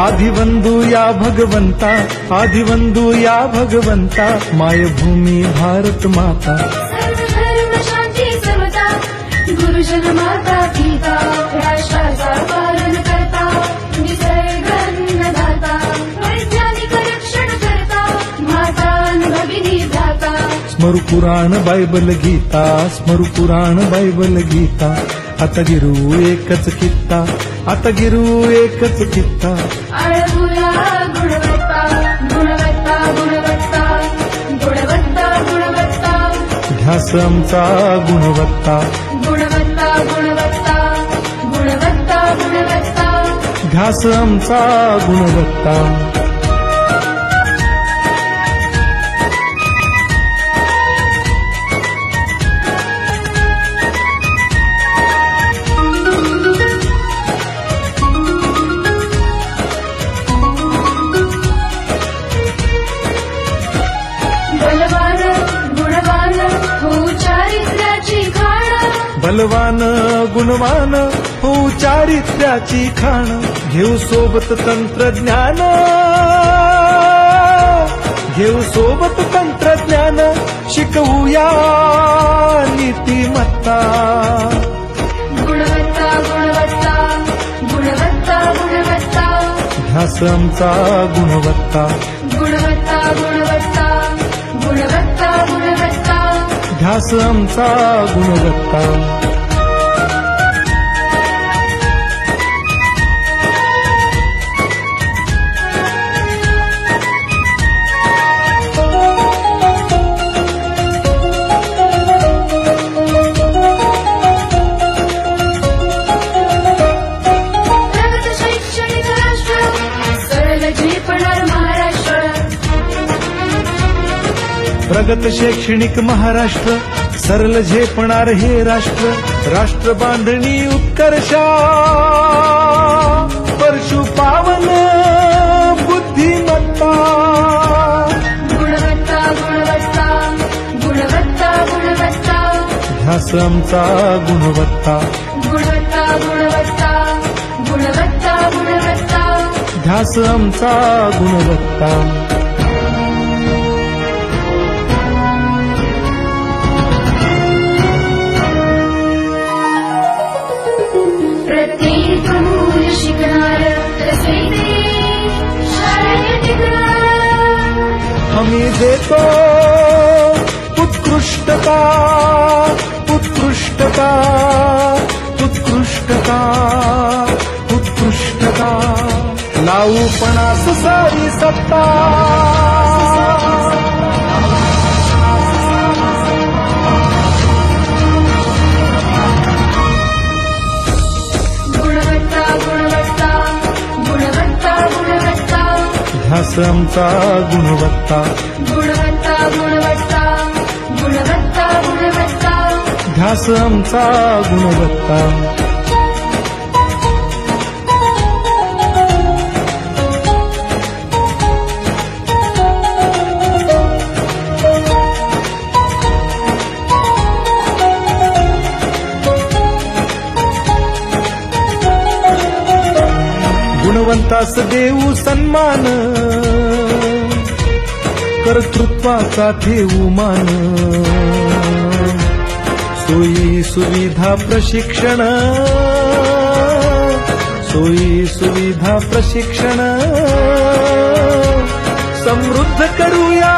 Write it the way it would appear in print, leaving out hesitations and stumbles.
आदिवंदू या भगवंता, आदिवंदू या भगवंता, मायभूमी भारत माता. सर्व धर्म शांती समता, गुरुजन माता पिता, राष्ट्राचा पालन करता, निसर्ग अन्नदाता, वैज्ञानिक रक्षण करता, माता भगिनी दाता. स्मरू पुराण बायबल गीता, स्मरू पुराण बायबल गीता. आता गिरू एकच कित्ता, आता गिरू एकच कित्ता. आळवूया गुणवत्ता, गुणवत्ता, गुणवत्ता, गुणवत्ता, गुणवत्ता. ध्यास आमचा गुणवत्ता, गुणवत्ता, गुणवत्ता, गुणवत्ता, गुणवत्ता. ध्यास आमचा गुणवत्ता. बलवान गुणवान हो चारित्र्याची खाण, बलवान गुणवान हो चारित्र्याची खाण. घेऊ सोबत तंत्रज्ञान, घेऊ सोबत तंत्रज्ञान, शिकवूया नीतिमत्ता. गुणवत्ता, गुणवत्ता, गुणवत्ता, गुणवत्ता. ध्यास आमचा गुणवत्ता, गुणवत्ता, गुणवत्ता, गुणवत्ता, गुणवत्ता. ध्यास आमचा गुणवत्ता. प्रगत शैक्षणिक राष्ट्र, सरळ झेपणार महाराष्ट्र. प्रगत शैक्षणिक महाराष्ट्र, सरल झेपणार हे राष्ट्र. राष्ट्र बांधणी उत्कर्षा, परशु पावन बुद्धिमत्ता. गुणवत्ता, गुणवत्ता, गुणवत्ता, गुणवत्ता. ध्यास आमचा गुणवत्ता, गुणवत्ता, गुणवत्ता, गुणवत्ता, गुणवत्ता. ध्यास आमचा गुणवत्ता. प्रत्येक मूल शिकणार, तसे ते शाळेत टिकणार. हमी देतो उत्कृष्टता, उत्कृष्टता, उत्कृष्टता, उत्कृष्टता. लावू पणास सारी सत्ता. गुणवत्ता, गुणवत्ता, गुणवत्ता, गुणवत्ता. ध्यास आमचा गुणवत्ता, गुणवत्ता, गुणवत्ता, गुणवत्ता, गुणवत्ता. ध्यास आमचा गुणवत्ता. गुणवंतास देऊ सन्मान, कर्तृत्वाचा ठेवू मान. सोयी सुविधा प्रशिक्षण, सोयी सुविधा प्रशिक्षण. समृद्ध करूया